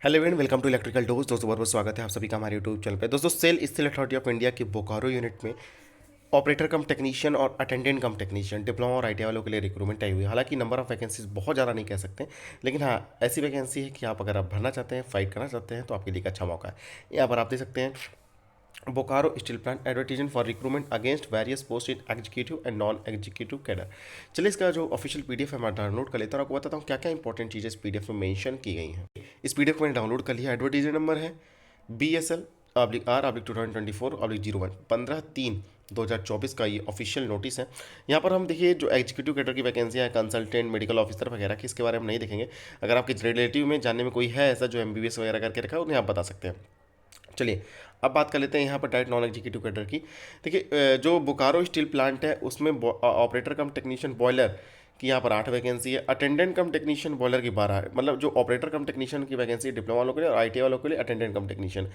Hello and welcome to electrical dose. दोस्तों बहुत बहुत स्वागत है आप सभी का हमारे यूट्यूब चैनल पे। दोस्तों SAIL steel authority of India के बोकारो यूनिट में ऑपरेटर कम टेक्नीशियन और अटेंडेंट कम टेक्नीशियन डिप्लोमा और आईटीआई वालों के लिए रिक्रूटमेंट आई हुई है। हालांकि नंबर ऑफ वैकेंसीज बहुत ज़्यादा नहीं कह सकते, लेकिन हाँ ऐसी वैकेंसी है कि आप अगर आप भरना चाहते हैं, फाइट करना चाहते हैं तो आपके लिए एक अच्छा मौका है। यहाँ पर आप देख सकते हैं Bokaro steel plant advertisement for recruitment against various post in executive and non executive cadre. चलिए इसका जो ऑफिशियल पीडीएफ है मैं डाउनलोड कर लेता हूँ, आपको बताता हूँ क्या क्या इंपॉर्टेंट चीज़ें इस पीडीएफ में मेंशन की गई हैं। इस पीडीएफ को मैंने डाउनलोड कर लिया। एडवर्टीजमेंट नंबर है BSL/R/2024/01 15/3/2024 का ये ऑफिशियल नोटिस है। यहाँ पर हम देखिए जो एग्जीक्यूटिव कैडर की वैकेंसी है, कंसल्टेंट, मेडिकल ऑफिसर वगैरह की, इसके बारे में नहीं देखेंगे। अगर आपके रिलेटिव में जानने में कोई है ऐसा जो MBBS वगैरह करके रखा है, उन्हें आप बता सकते हैं। चलिए अब बात कर लेते हैं यहाँ पर डायरेक्ट नॉन एग्जीक्यूटिव कैडर की। देखिए जो बोकारो स्टील प्लांट है उसमें ऑपरेटर कम टेक्नीशियन बॉयलर की यहाँ पर 8 वैकेंसी है, अटेंडेंट कम टेक्नीशियन बॉयलर की 12 है। मतलब जो ऑपरेटर कम टेक्नीशियन की वैकेंसी है डिप्लोमा वालों के लिए और आईटीआई वालों के लिए अटेंडेंट कम टेक्नीशियन।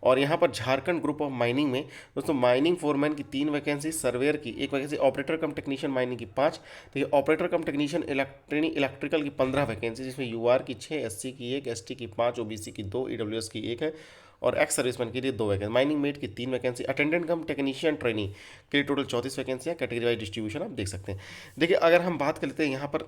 और यहाँ पर झारखंड ग्रुप ऑफ माइनिंग में दोस्तों माइनिंग फोरमैन की 3 वैकेंसी, सर्वेयर की 1 vacancy, operator cum technician mining की 5, तो ये ऑपरेटर कम टेक्नीशियन इलेक्ट्रिकल की 15 वैकेंसी, जिसमें यूआर की 6, एससी की 1, एसटी की 5, ओबीसी की 2, ईडब्ल्यूएस की 1 है और एक्स सर्विसमैन के लिए 2 वैकेंसी, माइनिंग मेट की 3 vacancy, attendant cum technician trainee के लिए टोटल 34 वैकेंसियाँ। कैटेगरी वाइज डिस्ट्रीब्यूशन आप देख सकते हैं। देखिए अगर हम बात कर लेते हैं यहाँ पर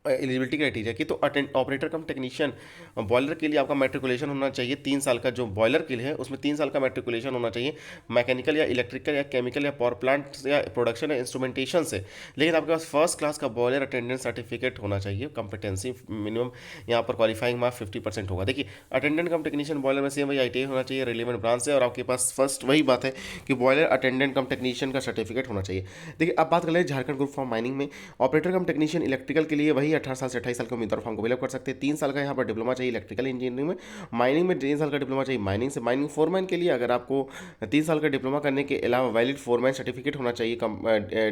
एलिजिबिलिटी क्राइटेरिया की, तो ऑपरेटर कम टेक्नीशियन बॉयलर के लिए आपका मैट्रिकुलेशन होना चाहिए 3 साल का। जो बॉयलर के लिए है उसमें 3 साल का मैट्रिकुलेशन होना चाहिए, मैकेनिकल या इलेक्ट्रिकल या केमिकल या पावर प्लांट या प्रोडक्शन या इंस्ट्रूमेंटेशन से। लेकिन आपके पास फर्स्ट क्लास का बॉयलर अटेंडेंस सर्टिफिकेट होना चाहिए। कंपिटेंसी मिनिमम यहाँ पर क्वालिफाइंग मार्क्स 50% होगा। देखिए अटेंडेंट कम टेक्नीशियन बॉयलर में सेम वही ITI होना चाहिए, रिलेवेंट ब्रांच से, और आपके पास फर्स्ट वही बात है कि बॉयलर अटेंडेंट कम टेक्नीशियन का सर्टिफिकेट होना चाहिए। देखिए अब बात कर ले झारखंड ग्रुप फॉर माइनिंग में ऑपरेटर कम टेक्नीशियन इलेक्ट्रिकल के लिए वही 18 साल से 28 साल के उम्मीदवार फॉर्म को फिलअप कर सकते हैं। 3 साल का यहाँ पर डिप्लोमा चाहिए इलेक्ट्रिकल इंजीनियरिंग में, माइनिंग में 3 साल का डिप्लोमा चाहिए माइनिंग से। माइनिंग फोरमैन के लिए अगर आपको 3 साल का डिप्लोमा करने के अलावा वैलिड फोरमैन सर्टिफिकेट होना चाहिए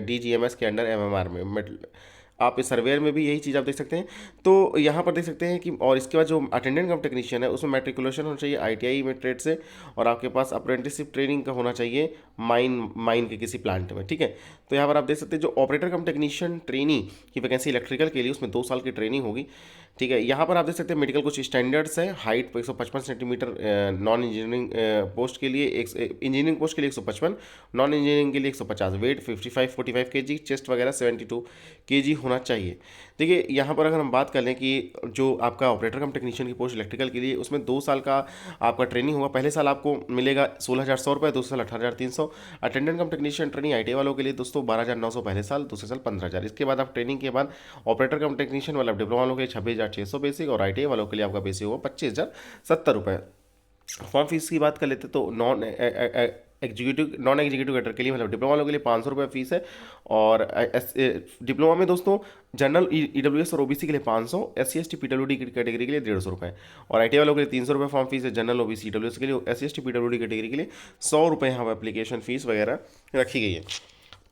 DGMS के अंडर MMR में। आप इस सर्वेयर में भी यही चीज़ आप देख सकते हैं। तो यहाँ पर देख सकते हैं कि और इसके बाद जो अटेंडेंट कम टेक्नीशियन है उसमें मैट्रिकुलेशन होना चाहिए ITI में ट्रेड से, और आपके पास अप्रेंटिसशिप ट्रेनिंग का होना चाहिए माइन के किसी प्लांट में। ठीक है, तो यहाँ पर आप देख सकते हैं जो ऑपरेटर कम टेक्नीशियन ट्रेनी की वैकेंसी इलेक्ट्रिकल के लिए उसमें 2 साल की ट्रेनिंग होगी। ठीक है, यहाँ पर आप देख सकते हैं मेडिकल कुछ स्टैंडर्ड्स है। Height 155 centimetre non engineering post के लिए, इंजीनियरिंग पोस्ट के लिए 155, नॉन इंजीनियरिंग के लिए 150, वेट 55-45 kg, चेस्ट वगैरह 72 kg होना चाहिए। देखिए यहाँ पर अगर हम बात कर लें कि जो आपका ऑपरेटर कम टेक्नीशियन की पोस्ट इलेक्ट्रिकल के लिए उसमें 2 साल का आपका ट्रेनिंग होगा। पहले साल आपको मिलेगा 16,100 रुपये, दूसरे साल 18,300। Attendant cum technician training ITI वालों के लिए दोस्तों 12,900 पहले साल, दूसरे साल 15,000। इसके बाद आप ट्रेनिंग के बाद ऑपरेटर कम टेक्नीशियन वाला डिप्लोमा वालों के लिए 26,600 बेसिक, और ITI वालों के लिए आपका बेसिक होगा 25,070 रुपये। फॉर्म फीस की बात कर लेते तो नॉन एग्जीक्यूटिव कैडर के लिए मतलब डिप्लोमा वालों के लिए 500 रुपये फीस है। और डिप्लोमा में दोस्तों जनरल EWS और OBC के लिए 500, SC ST PWD की कैटेगरी के लिए 150 रुपये, और ITI वालों के लिए 300 रुपये फॉर्म फीस है। जनरल OBC EWS के लिए, SC ST PWD कैटेगरी के लिए 100 रुपये यहाँ पर एप्लीकेशन फीस वगैरह रखी गई है।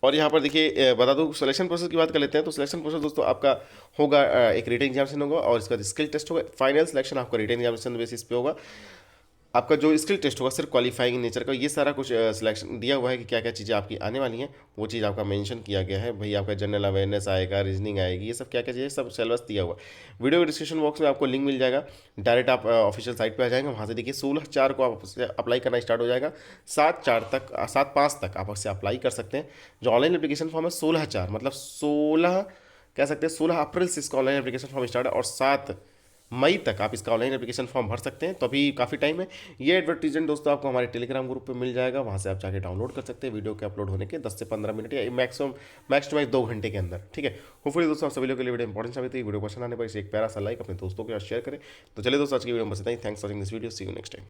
और यहाँ पर देखिए बता दूँ सिलेक्शन प्रोसेस की बात कर लेते हैं। तो सिलेक्शन प्रोसेस दोस्तों आपका होगा एक रिटन एग्जामिनेशन होगा और इसका स्किल टेस्ट होगा। फाइनल सिलेक्शन आपका रिटन एग्जामिनेशन बेसिस पे होगा। आपका जो स्किल टेस्ट होगा सिर्फ क्वालिफाइंग नेचर का, ये सारा कुछ सिलेक्शन दिया हुआ है कि क्या क्या चीज़ें आपकी आने वाली हैं, वो चीज़ आपका मेंशन किया गया है। भाई आपका जनरल अवेयरनेस आएगा, रीजनिंग आएगी, ये सब क्या क्या चीज़ें सब सिलेबस दिया हुआ है। वीडियो के डिस्क्रिप्शन बॉक्स में आपको लिंक मिल जाएगा, डायरेक्ट आप ऑफिशियल साइट पे आ जाएंगे, वहाँ से देखिए 16/4 को आप अप्लाई करना स्टार्ट हो जाएगा। 7/5 तक आप उससे अप्लाई कर सकते हैं। जो ऑनलाइन एप्लीकेशन फॉर्म है 16/4 मतलब 16 कह सकते हैं 16 अप्रैल से इसका ऑनलाइन एप्लीकेशन फॉर्म स्टार्ट है, और 7 मई तक आप इसका ऑनलाइन एप्लीकेशन फॉर्म भर सकते हैं। तो अभी काफ़ी टाइम है। ये एडवर्टीजमेंट दोस्तों आपको हमारे टेलीग्राम ग्रुप पे मिल जाएगा, वहाँ से आप जाके डाउनलोड कर सकते हैं वीडियो के अपलोड होने के 10 से 15 मिनट या मैक्स टू मैक्स 2 घंटे के अंदर। ठीक है, होपफुली दोस्तों आप सभी लोगों के लिए वीडियो इंपॉर्टेंट साबित हुई। वीडियो पसंद आने पर इसे एक प्यारा सा लाइक अपने दोस्तों के साथ शेयर करें। तो चलिए दोस्तों आज की वीडियो में बस इतना ही। Thanks for watching this video, see you next time.